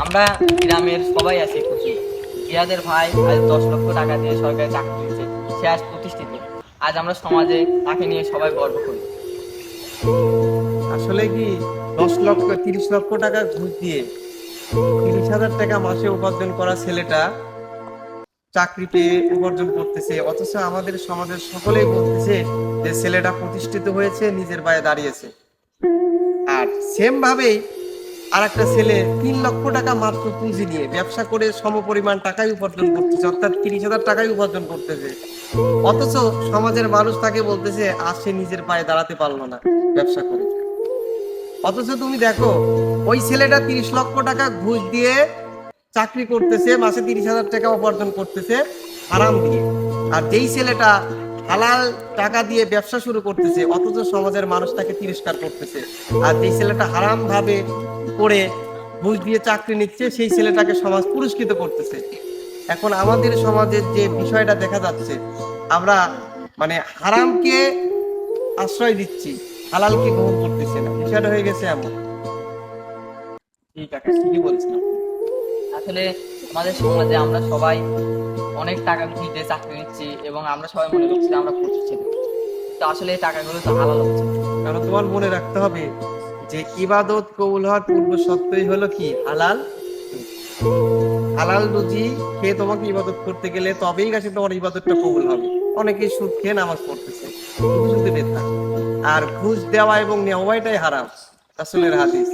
আমরা গ্রামের সবাই আছি খুশি। জিয়াদের ভাই আজ 10 লক্ষ টাকা দিয়ে সরকারি চাকরি পেয়েছে, সে আজ প্রতিষ্ঠিত। আজ আমরা সমাজে তাকে নিয়ে সবাই গর্ব করি। আসলে কি 10 লক্ষ 30 লক্ষ টাকা ঘুষ দিয়ে 30,000 টাকা মাসে উপার্জন করা ছেলেটা চাকরি পেয়ে উপার্জন করতেছে, অথচ আমাদের সমাজের সকলেই বলতেছে যে ছেলেটা প্রতিষ্ঠিত হয়েছে, নিজের পায়ে দাঁড়িয়েছে। আর সেম ভাবেই আর একটা ছেলে 3 লক্ষ টাকা মাত্র পুঁজি নিয়ে ব্যবসা করে সমপরিমাণ টাকাই উপার্জন করতেছে, অর্থাৎ 30,000 টাকাই উপার্জন করতেছে। অথচ সমাজের মানুষ তাকে বলতেছে আজ সে নিজের পায়ে দাঁড়াতে পারলো না ব্যবসা করে। অথচ তুমি দেখো, ওই ছেলেটা 30 লক্ষ টাকা ঘুষ দিয়ে চাকরি করতেছে, মাসে 30,000 টাকা উপার্জন করতেছে হারাম দিয়ে। আর যেই ছেলেটা হালাল টাকা দিয়ে ব্যবসা শুরু করতেছে, অথচ সমাজের মানুষ তাকে তিরস্কার করতেছে। আর যেই ছেলেটা হারাম ভাবে করে ঘুষ দিয়ে চাকরি নিচ্ছে, সেই ছেলেটাকে সমাজ পুরস্কৃত করতেছে। এখন আমাদের সমাজের যে বিষয়টা দেখা যাচ্ছে, আমরা মানে হারামকে আশ্রয় দিচ্ছি, হালালকে গ্রহণ করতেছি না, বিষয়টা হয়ে গেছে এমন। ঠিক আছে, ঠিকই বলছিলাম। আসলে আমাদের সমাজে আমরা সবাই অনেক টাকা ঘুষ দিয়ে চাকরি নিচ্ছি এবং আমরা সবাই মনে করছি যে আমরা প্রতিষ্ঠিত, তো আসলে এই টাকাগুলো তো হালাল হচ্ছে না। কারণ তোমার মনে রাখতে হবে যে ইবাদত কবুল হওয়ার পূর্ব শর্তই হলো কি হালাল। হালাল রুজি খেয়ে তোমাকে ইবাদত করতে গেলে তবেই কাছে তোমার ইবাদতটা কবুল হবে। অনেকেই সুদ খেয়ে নামাজ পড়তেছে, শুধু শুধু বেতা। আর ঘুষ দেওয়া এবং নেওয়াটাই হারাম, রাসূলের হাদিস।